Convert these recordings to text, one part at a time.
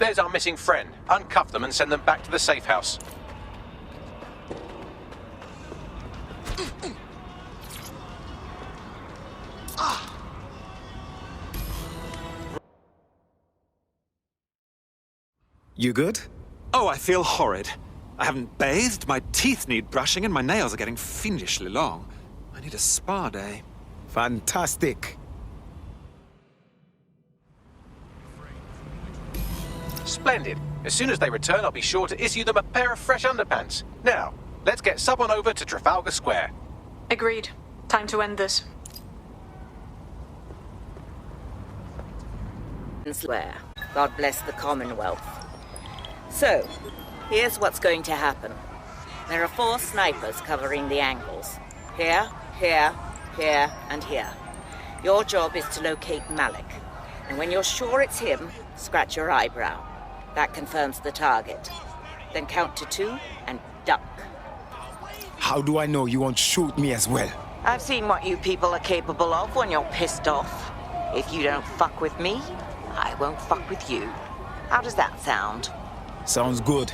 There's our missing friend. Uncuff them and send them back to the safe house. You good? Oh, I feel horrid. I haven't bathed, my teeth need brushing, and my nails are getting fiendishly long. I need a spa day. Fantastic. Splendid. As soon as they return, I'll be sure to issue them a pair of fresh underpants. Now, let's get Sub on over to Trafalgar Square. Agreed. Time to end this. Swear. God bless the Commonwealth. So, here's what's going to happen. There are 4 snipers covering the angles. Here, here, here, and here. Your job is to locate Malik. And when you're sure it's him, scratch your eyebrow. That confirms the target. Then count to 2 and duck. How do I know you won't shoot me as well? I've seen what you people are capable of when you're pissed off. If you don't fuck with me, I won't fuck with you. How does that sound? Sounds good.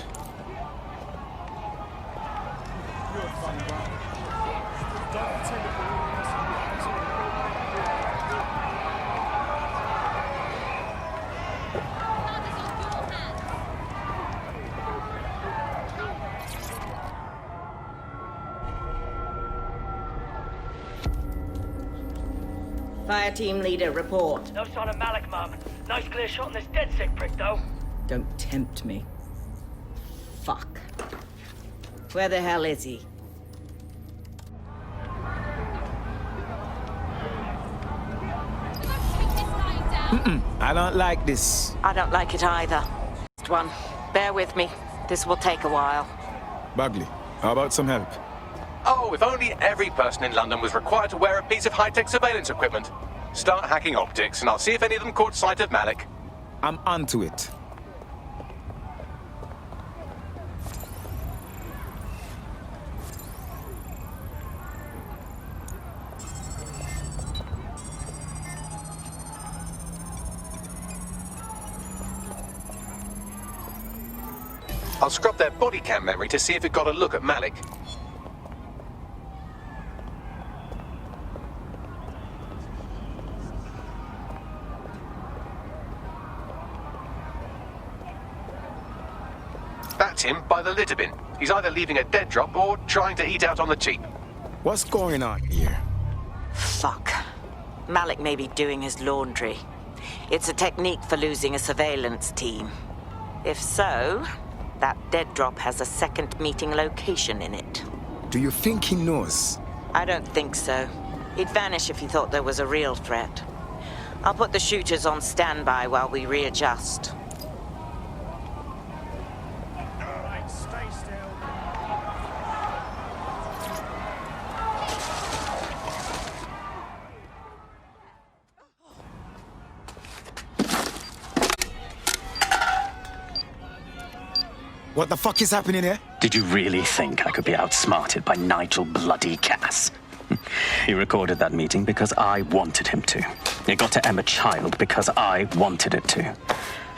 Fire team leader, report. No sign of Malik, Mum. Nice clear shot on this dead sick prick, though. Don't tempt me. Fuck. Where the hell is he? I don't like this. I don't like it either. Next one. Bear with me. This will take a while. Bagley, how about some help? Oh, if only every person in London was required to wear a piece of high-tech surveillance equipment. Start hacking optics, and I'll see if any of them caught sight of Malik. I'm onto it. I'll scrub their body cam memory to see if it got a look at Malik. That's him by the litter bin. He's either leaving a dead drop or trying to eat out on the cheap. What's going on here? Fuck. Malik may be doing his laundry. It's a technique for losing a surveillance team. If so, that dead drop has a second meeting location in it. Do you think he knows? I don't think so. He'd vanish if he thought there was a real threat. I'll put the shooters on standby while we readjust. What the fuck is happening here? Did you really think I could be outsmarted by Nigel bloody Cass? He recorded that meeting because I wanted him to. It got to Emma Child because I wanted it to.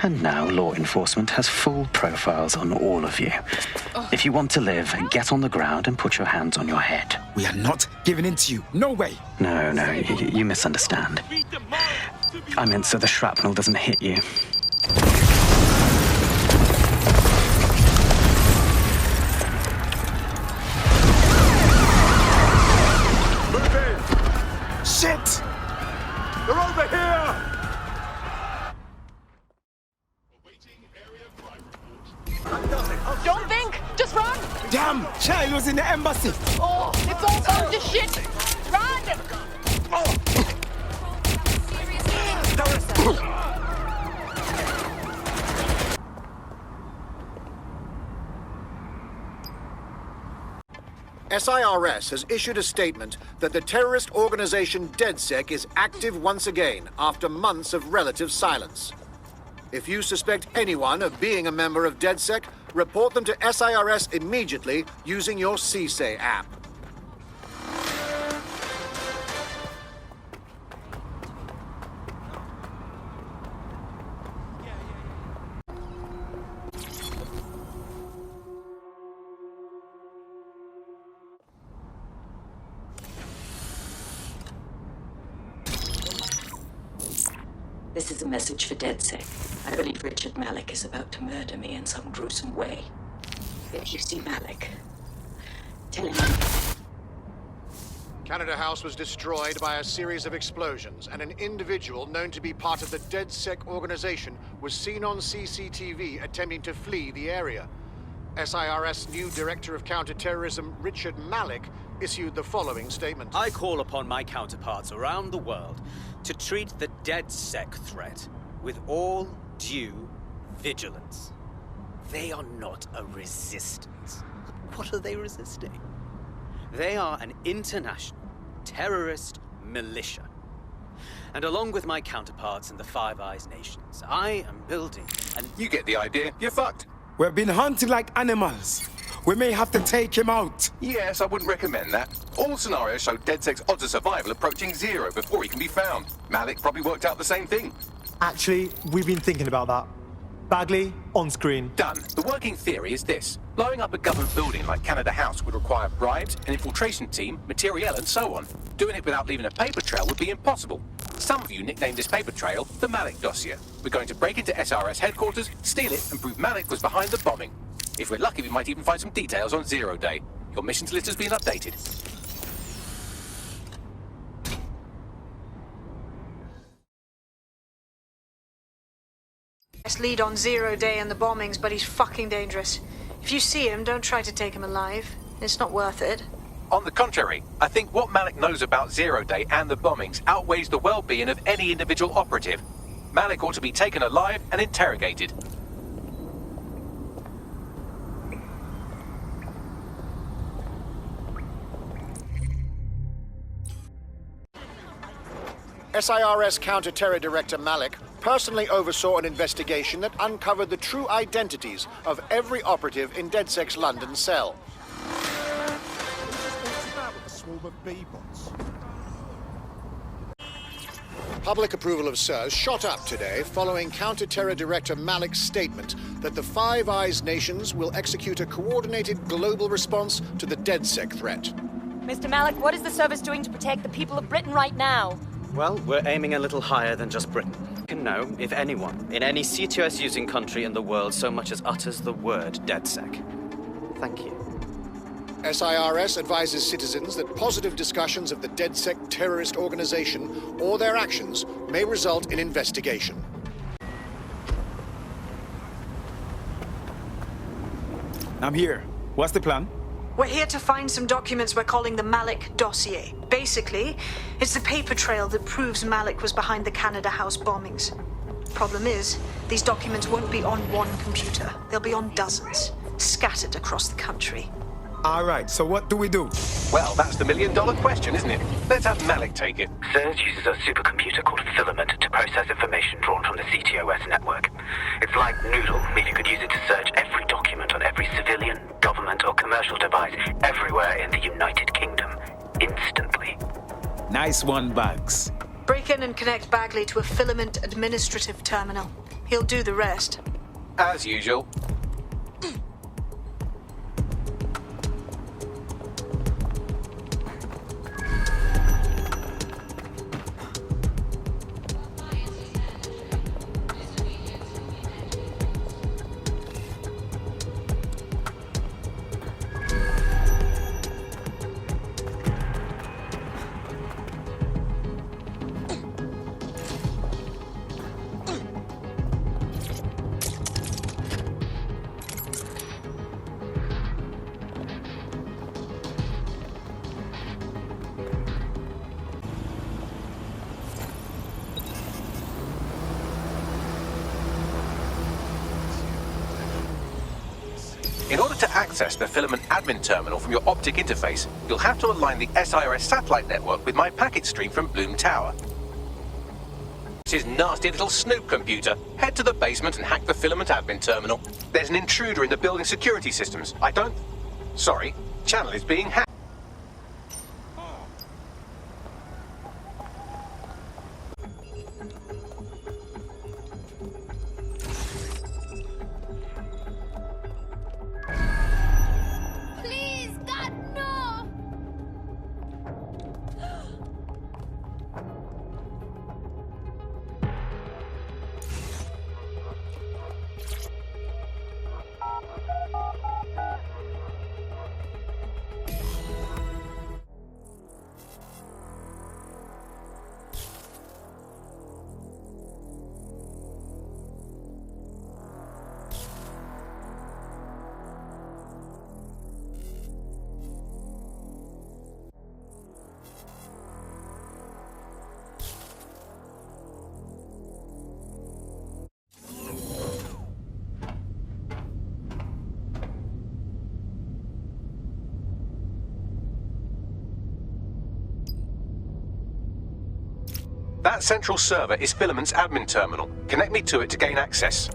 And now law enforcement has full profiles on all of you. If you want to live, get on the ground and put your hands on your head. We are not giving in to you. No way. No, you misunderstand. I meant so the shrapnel doesn't hit you. Shit! They're over here! Don't think! Just run! Damn! Child was in the embassy! Oh, it's all sorts of shit! Run! SIRS has issued a statement that the terrorist organization DedSec is active once again after months of relative silence. If you suspect anyone of being a member of DedSec, report them to SIRS immediately using your CSAY app. This is a message for DedSec. I believe Richard Malik is about to murder me in some gruesome way. If you see Malik, tell him. Canada House was destroyed by a series of explosions, and an individual known to be part of the DedSec organization was seen on CCTV attempting to flee the area. SIRS new Director of Counterterrorism, Richard Malik, issued the following statement. I call upon my counterparts around the world to treat the DedSec threat with all due vigilance. They are not a resistance. What are they resisting? They are an international terrorist militia. And along with my counterparts in the Five Eyes nations, I am building an... You get the idea. You're fucked. We're being hunted like animals. We may have to take him out. Yes, I wouldn't recommend that. All scenarios show DedSec's odds of survival approaching 0 before he can be found. Malik probably worked out the same thing. Actually, we've been thinking about that. Bagley, on screen. Done. The working theory is this. Blowing up a government building like Canada House would require bribes, an infiltration team, materiel, and so on. Doing it without leaving a paper trail would be impossible. Some of you nicknamed this paper trail the Malik dossier. We're going to break into SRS headquarters, steal it, and prove Malik was behind the bombing. If we're lucky, we might even find some details on Zero Day. Your missions list has been updated. Best lead on Zero Day and the bombings, but he's fucking dangerous. If you see him, don't try to take him alive. It's not worth it. On the contrary, I think what Malik knows about Zero Day and the bombings outweighs the well-being of any individual operative. Malik ought to be taken alive and interrogated. SIRS Counter-Terror Director Malik personally oversaw an investigation that uncovered the true identities of every operative in DedSec's London cell. Public approval of SIRS shot up today following Counter-Terror Director Malik's statement that the Five Eyes nations will execute a coordinated global response to the DedSec threat. Mr. Malik, what is the service doing to protect the people of Britain right now? Well, we're aiming a little higher than just Britain. You can know if anyone in any C2S-using country in the world so much as utters the word DedSec. Thank you. SIRS advises citizens that positive discussions of the DedSec terrorist organization or their actions may result in investigation. I'm here. What's the plan? We're here to find some documents we're calling the Malik dossier. Basically, it's the paper trail that proves Malik was behind the Canada House bombings. Problem is, these documents won't be on one computer. They'll be on dozens, scattered across the country. All right, so what do we do? Well, that's the million-dollar question, isn't it? Let's have Malik take it. SIRS uses a supercomputer called Filament to process information drawn from the CTOS network. It's like Noodle, if you could use it to search every document on every civilian, government, or commercial device everywhere in the United Kingdom, instantly. Nice one, Bugs. Break in and connect Bagley to a Filament administrative terminal. He'll do the rest. As usual. In order to access the Filament admin terminal from your optic interface, you'll have to align the SIRS satellite network with my packet stream from Bloom Tower. This is nasty little Snoop computer. Head to the basement and hack the Filament admin terminal. There's an intruder in the building security systems. Sorry, channel is being hacked. That central server is Filament's admin terminal. Connect me to it to gain access.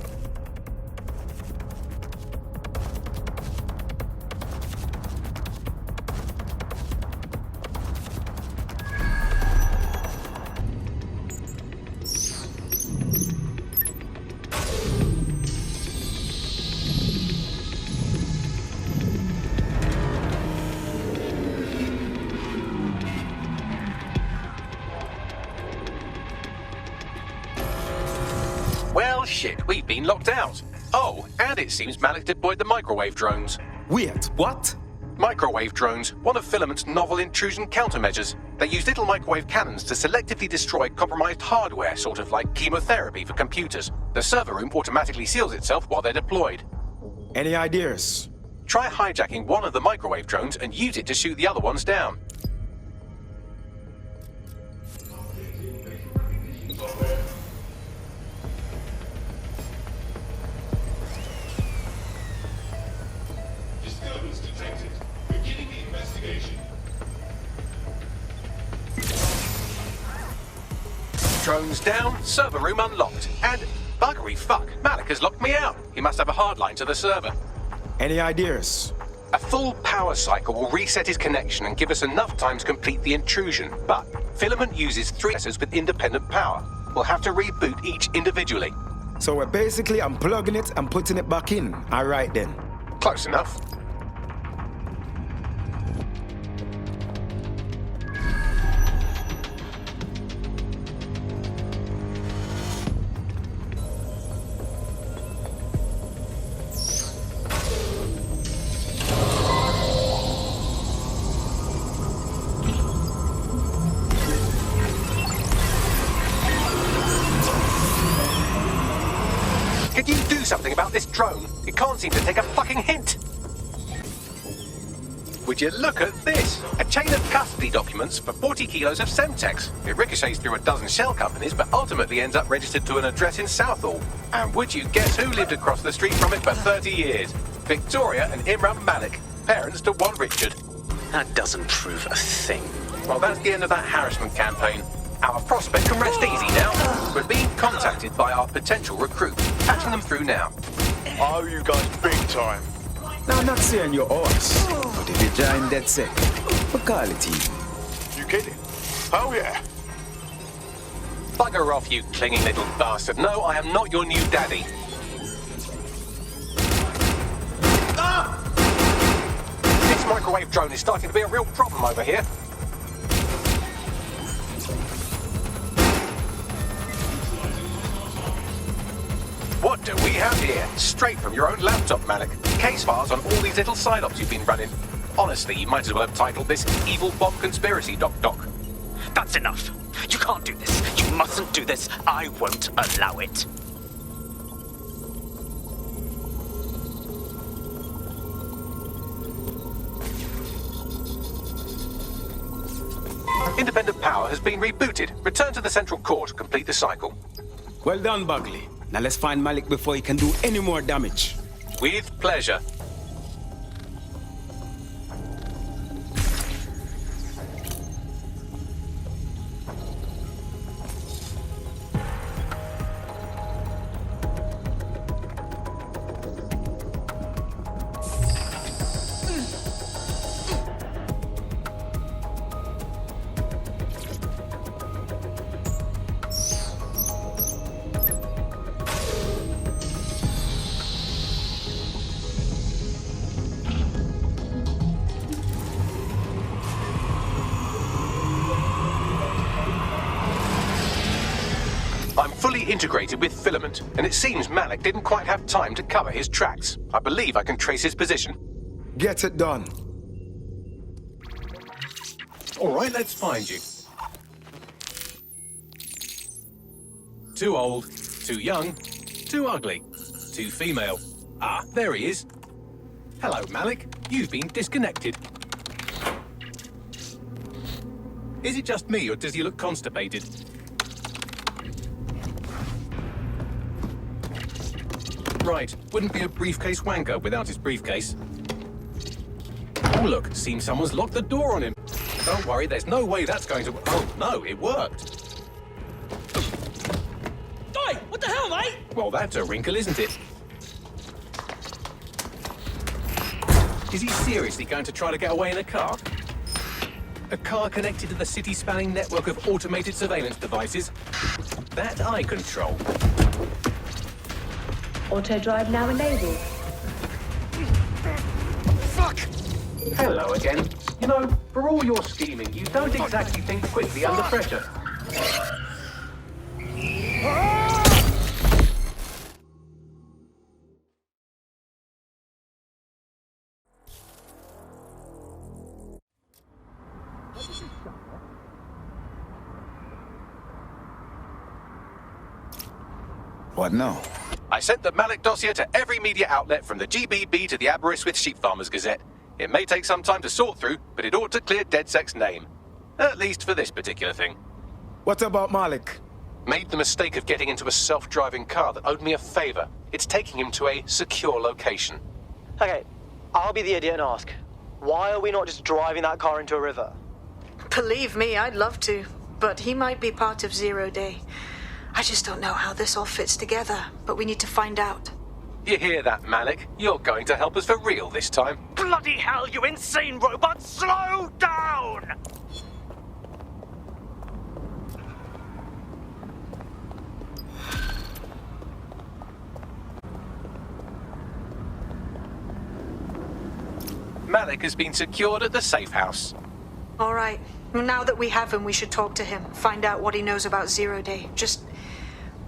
Well, shit, we've been locked out. Oh, and it seems Malik deployed the microwave drones. Wait, what? Microwave drones, one of Filament's novel intrusion countermeasures. They use little microwave cannons to selectively destroy compromised hardware, sort of like chemotherapy for computers. The server room automatically seals itself while they're deployed. Any ideas? Try hijacking one of the microwave drones and use it to shoot the other ones down. Disturbance detected. Beginning the investigation. Drones down, server room unlocked. And buggery fuck, Malik has locked me out. He must have a hard line to the server. Any ideas? A full power cycle will reset his connection and give us enough time to complete the intrusion. But Filament uses 3 sensors with independent power. We'll have to reboot each individually. So we're basically unplugging it and putting it back in. All right then. Close enough. Could you do something about this drone? It can't seem to take a fucking hint. Would you look at this? A chain of custody documents for 40 kilos of Semtex. It ricochets through a dozen shell companies, but ultimately ends up registered to an address in Southall. And would you guess who lived across the street from it for 30 years? Victoria and Imran Malik, parents to one Richard. That doesn't prove a thing. Well, that's the end of that harassment campaign. Our prospect can rest easy now. We're being contacted by our potential recruit. Patching them through now. I owe you guys big time. Now, I'm not saying you're ours, but if you join DedSec, we'll call it even. You kidding? Oh yeah. Bugger off, you clinging little bastard. No, I am not your new daddy. Ah! This microwave drone is starting to be a real problem over here. What do we have here? Straight from your own laptop, Malik. Case files on all these little side-ops you've been running. Honestly, you might as well have titled this Evil Bomb Conspiracy, Doc. That's enough. You can't do this. You mustn't do this. I won't allow it. Independent power has been rebooted. Return to the central core to complete the cycle. Well done, Bagley. Now let's find Malik before he can do any more damage. With pleasure. I'm fully integrated with Filament, and it seems Malik didn't quite have time to cover his tracks. I believe I can trace his position. Get it done. All right, let's find you. Too old, too young, too ugly, too female. Ah, there he is. Hello, Malik. You've been disconnected. Is it just me, or does he look constipated? Right, wouldn't be a briefcase wanker without his briefcase. Oh look, seems someone's locked the door on him. Don't worry, there's no way that's going to... Oh no, it worked. What the hell, mate? Well, that's a wrinkle, isn't it? Is he seriously going to try to get away in a car? A car connected to the city-spanning network of automated surveillance devices? That I control. Auto drive now enabled. Fuck! Hello again. You know, for all your scheming, you don't exactly think quickly under pressure. What now? I sent the Malik dossier to every media outlet from the GBB to the Aberystwyth Sheep Farmers Gazette. It may take some time to sort through, but it ought to clear DedSec's name. At least for this particular thing. What about Malik? Made the mistake of getting into a self-driving car that owed me a favor. It's taking him to a secure location. Okay, I'll be the idiot and ask, why are we not just driving that car into a river? Believe me, I'd love to, but he might be part of Zero Day. I just don't know how this all fits together, but we need to find out. You hear that, Malik? You're going to help us for real this time. Bloody hell, you insane robot! Slow down! Malik has been secured at the safe house. All right. Now that we have him, we should talk to him. Find out what he knows about Zero Day. Just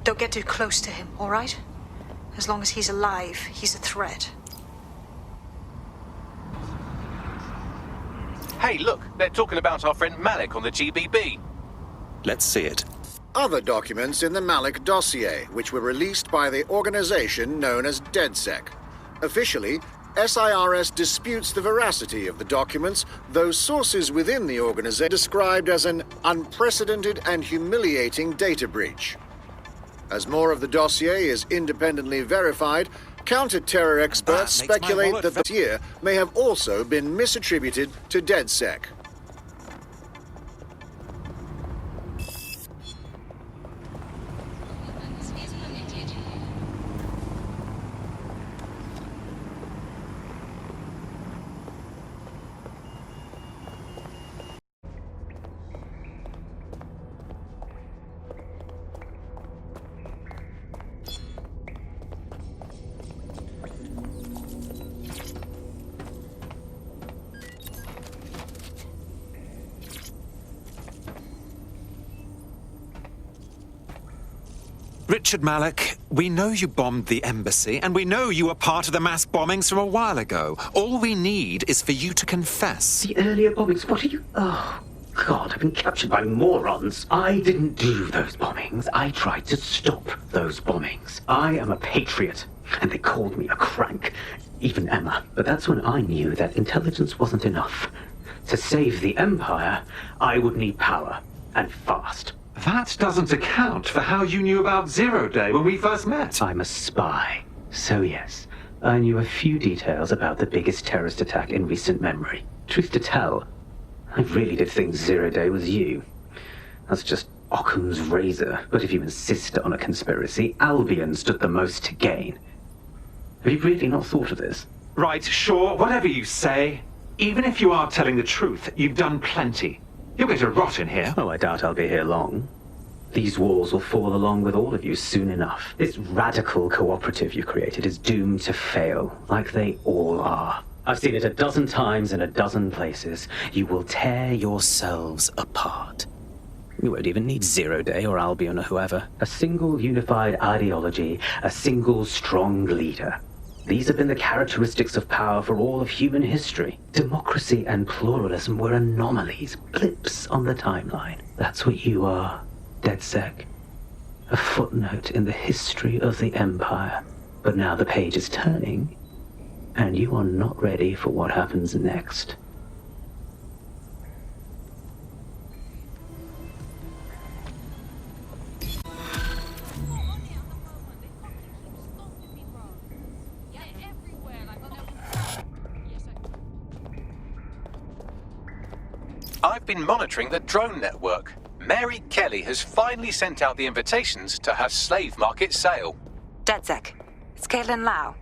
don't get too close to him, all right? As long as he's alive, he's a threat. Hey, look, they're talking about our friend Malik on the GBB. Let's see it. Other documents in the Malik dossier, which were released by the organization known as DedSec. Officially, SIRS disputes the veracity of the documents, though sources within the organization described as an unprecedented and humiliating data breach. As more of the dossier is independently verified, counter-terror experts speculate that the dossier may have also been misattributed to DedSec. Richard Malik, we know you bombed the embassy, and we know you were part of the mass bombings from a while ago. All we need is for you to confess. The earlier bombings, what are you... Oh, God, I've been captured by morons. I didn't do those bombings. I tried to stop those bombings. I am a patriot, and they called me a crank. Even Emma. But that's when I knew that intelligence wasn't enough. To save the Empire, I would need power, and fast. That doesn't account for how you knew about Zero Day when we first met. I'm a spy. So yes, I knew a few details about the biggest terrorist attack in recent memory. Truth to tell, I really did think Zero Day was you. That's just Occam's razor. But if you insist on a conspiracy, Albion stood the most to gain. Have you really not thought of this? Right, sure, whatever you say. Even if you are telling the truth, you've done plenty. You're going to rot in here. Oh, I doubt I'll be here long. These walls will fall along with all of you soon enough. This radical cooperative you created is doomed to fail, like they all are. I've seen it a dozen times in a dozen places. You will tear yourselves apart. You won't even need Zero Day or Albion or whoever. A single unified ideology, a single strong leader. These have been the characteristics of power for all of human history. Democracy and pluralism were anomalies, blips on the timeline. That's what you are, DedSec. A footnote in the history of the Empire. But now the page is turning, and you are not ready for what happens next. I've been monitoring the drone network. Mary Kelly has finally sent out the invitations to her slave market sale. DedSec, it's Caitlin Lau.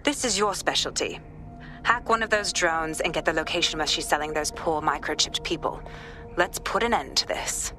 This is your specialty. Hack one of those drones and get the location where she's selling those poor microchipped people. Let's put an end to this.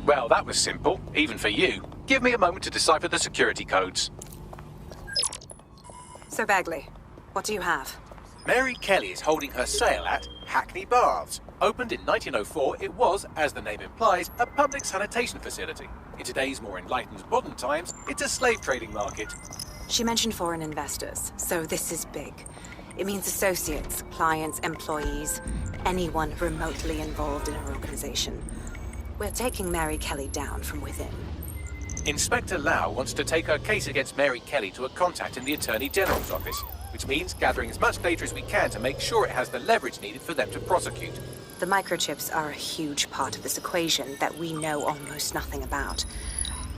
Well, that was simple, even for you. Give me a moment to decipher the security codes. So, Bagley, what do you have? Mary Kelly is holding her sale at Hackney Baths. Opened in 1904, it was, as the name implies, a public sanitation facility. In today's more enlightened modern times, it's a slave trading market. She mentioned foreign investors, so this is big. It means associates, clients, employees, anyone remotely involved in her organization. We're taking Mary Kelly down from within. Inspector Lau wants to take her case against Mary Kelly to a contact in the Attorney General's office, which means gathering as much data as we can to make sure it has the leverage needed for them to prosecute. The microchips are a huge part of this equation that we know almost nothing about.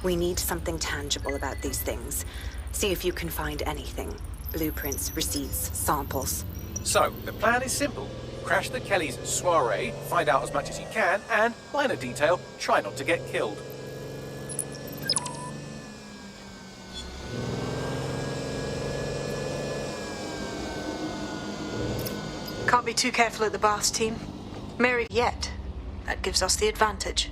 We need something tangible about these things. See if you can find anything. Blueprints, receipts, samples. So, the plan is simple. Crash the Kellys' soiree, find out as much as you can, and, minor detail, try not to get killed. Can't be too careful at the baths, team. Mary yet. That gives us the advantage.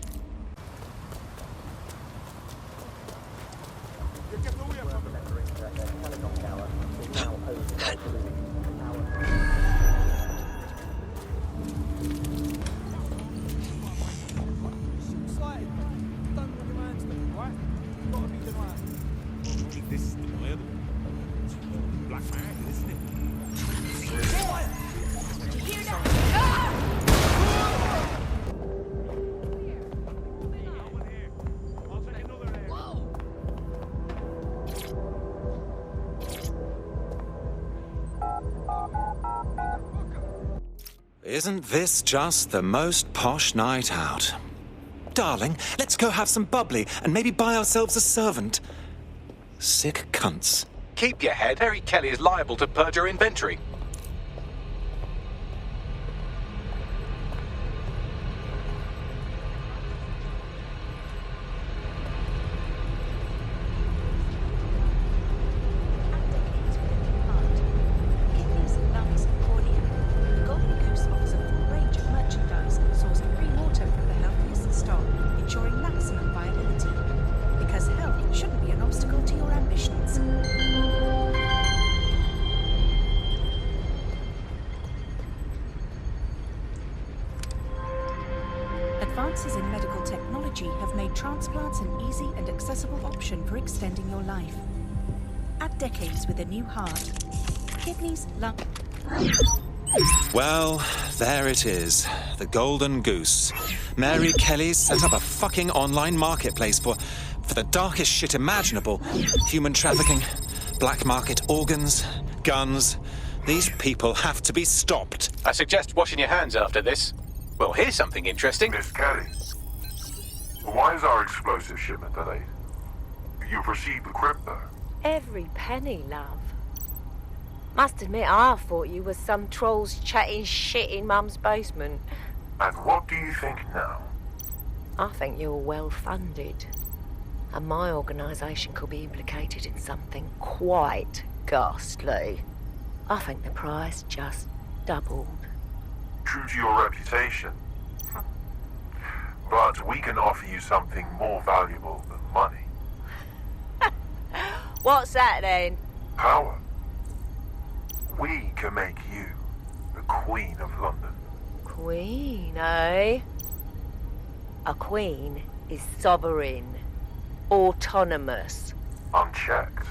Isn't this just the most posh night out? Darling, let's go have some bubbly and maybe buy ourselves a servant. Sick cunts. Keep your head. Mary Kelly is liable to purge her inventory. Advances in medical technology have made transplants an easy and accessible option for extending your life. Add decades with a new heart, kidneys, lung... Well, there it is. The golden goose. Mary Kelly's set up a fucking online marketplace for the darkest shit imaginable. Human trafficking, black market organs, guns. These people have to be stopped. I suggest washing your hands after this. Well, here's something interesting. Miss Kelly, why is our explosive shipment delayed? You've received the crypto. Every penny, love. Must admit, I thought you was some trolls chatting shit in Mum's basement. And what do you think now? I think you're well funded. And my organisation could be implicated in something quite ghastly. I think the price just doubled. True to your reputation. But we can offer you something more valuable than money. What's that then? Power. We can make you the Queen of London. Queen, eh? A queen is sovereign, autonomous. Unchecked.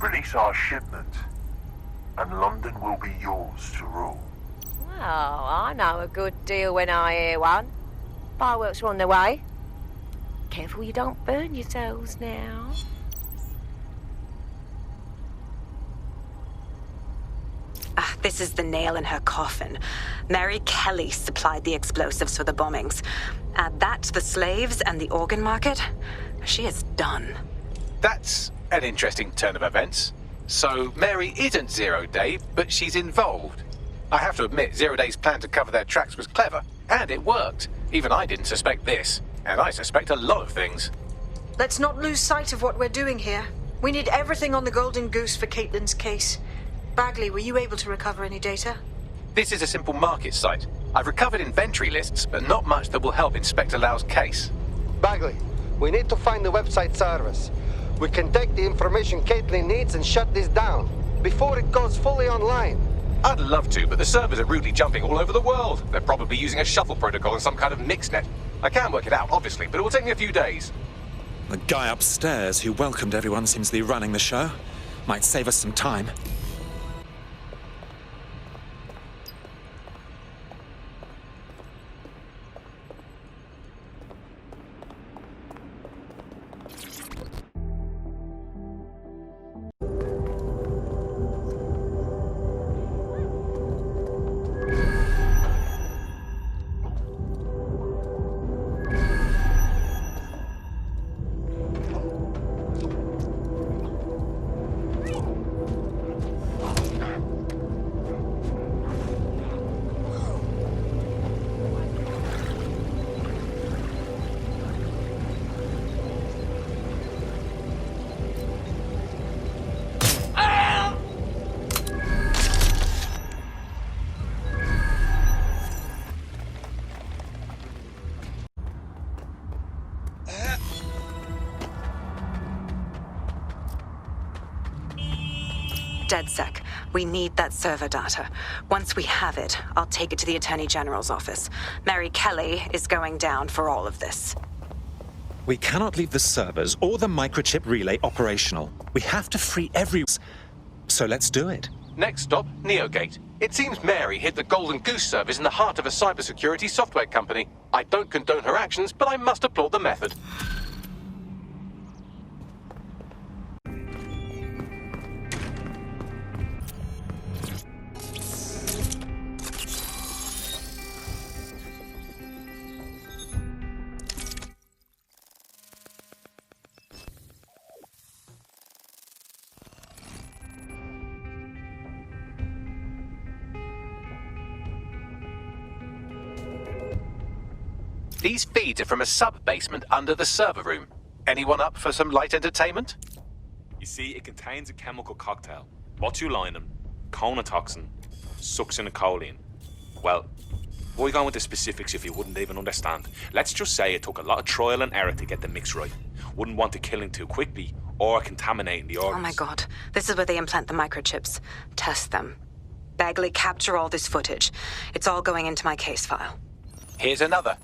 Release our shipment, and London will be yours to rule. Well, I know a good deal when I hear one. Fireworks are on their way. Careful you don't burn yourselves now. This is the nail in her coffin. Mary Kelly supplied the explosives for the bombings. Add that to the slaves and the organ market, she is done. That's an interesting turn of events. So Mary isn't Zero Day, but she's involved. I have to admit, Zero Day's plan to cover their tracks was clever, and it worked. Even I didn't suspect this, and I suspect a lot of things. Let's not lose sight of what we're doing here. We need everything on the Golden Goose for Caitlin's case. Bagley, were you able to recover any data? This is a simple market site. I've recovered inventory lists, but not much that will help Inspector Lau's case. Bagley, we need to find the website service. We can take the information Caitlin needs and shut this down before it goes fully online. I'd love to, but the servers are rudely jumping all over the world. They're probably using a shuffle protocol and some kind of mixnet. I can work it out, obviously, but it will take me a few days. The guy upstairs who welcomed everyone seems to be running the show. Might save us some time. DedSec, we need that server data. Once we have it, I'll take it to the Attorney General's office. Mary Kelly is going down for all of this. We cannot leave the servers or the microchip relay operational. We have to free everyone. So let's do it. Next stop, Neogate. It seems Mary hid the Golden Goose service in the heart of a cybersecurity software company. I don't condone her actions, but I must applaud the method. These feeds are from a sub-basement under the server room. Anyone up for some light entertainment? You see, it contains a chemical cocktail. Botulinum, conotoxin, succinylcholine. Well, why go into specifics if you wouldn't even understand? Let's just say it took a lot of trial and error to get the mix right. Wouldn't want it killing too quickly or contaminating the organs. Oh my god, this is where they implant the microchips. Test them. Bagley, capture all this footage. It's all going into my case file. Here's another.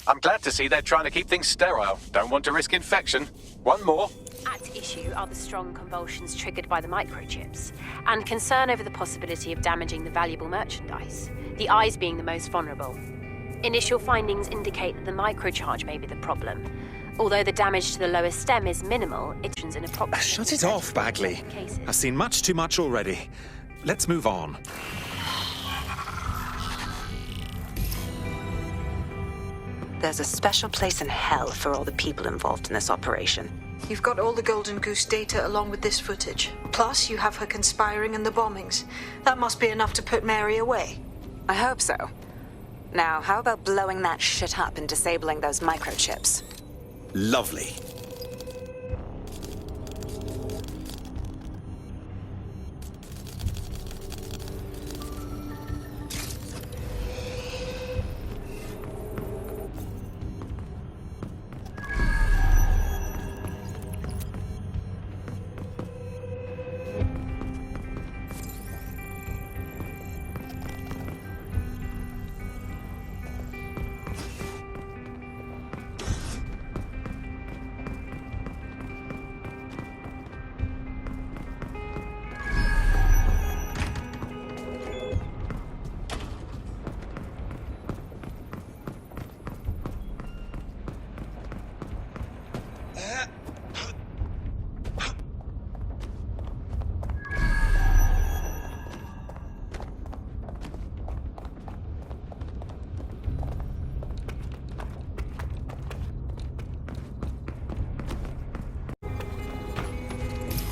I'm glad to see they're trying to keep things sterile. Don't want to risk infection. One more. At issue are the strong convulsions triggered by the microchips, and concern over the possibility of damaging the valuable merchandise, the eyes being the most vulnerable. Initial findings indicate that the microcharge may be the problem. Although the damage to the lower stem is minimal, it's an approximate... Shut it off, Bagley. I've seen much too much already. Let's move on. There's a special place in hell for all the people involved in this operation. You've got all the Golden Goose data along with this footage. Plus, you have her conspiring in the bombings. That must be enough to put Mary away. I hope so. Now, how about blowing that shit up and disabling those microchips? Lovely.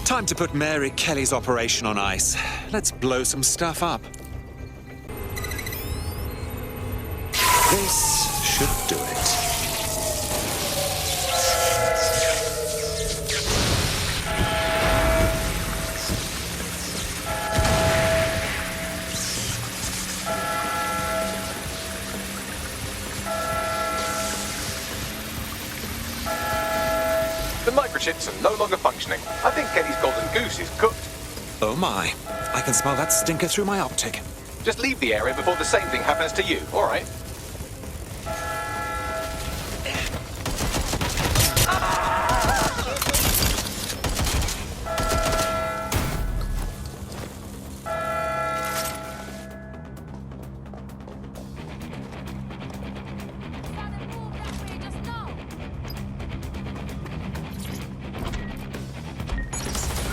Time to put Mary Kelly's operation on ice. Let's blow some stuff up. This should do it. The microchips are no longer functioning. I think Kelly's golden goose is cooked. Oh my. I can smell that stinker through my optic. Just leave the area before the same thing happens to you, all right?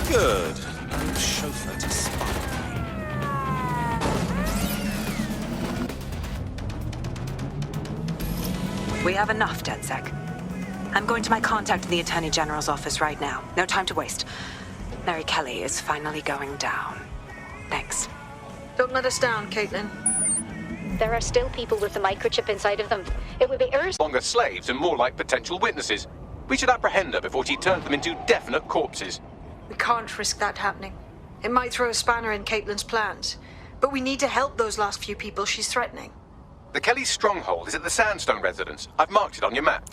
Good. No chauffeur to spy. We have enough, DedSec. I'm going to my contact at the Attorney General's office right now. No time to waste. Mary Kelly is finally going down. Thanks. Don't let us down, Caitlin. There are still people with the microchip inside of them. It would be longer slaves and more like potential witnesses. We should apprehend her before she turns them into definite corpses. We can't risk that happening. It might throw a spanner in Caitlin's plans. But we need to help those last few people she's threatening. The Kelly stronghold is at the Sandstone residence. I've marked it on your map.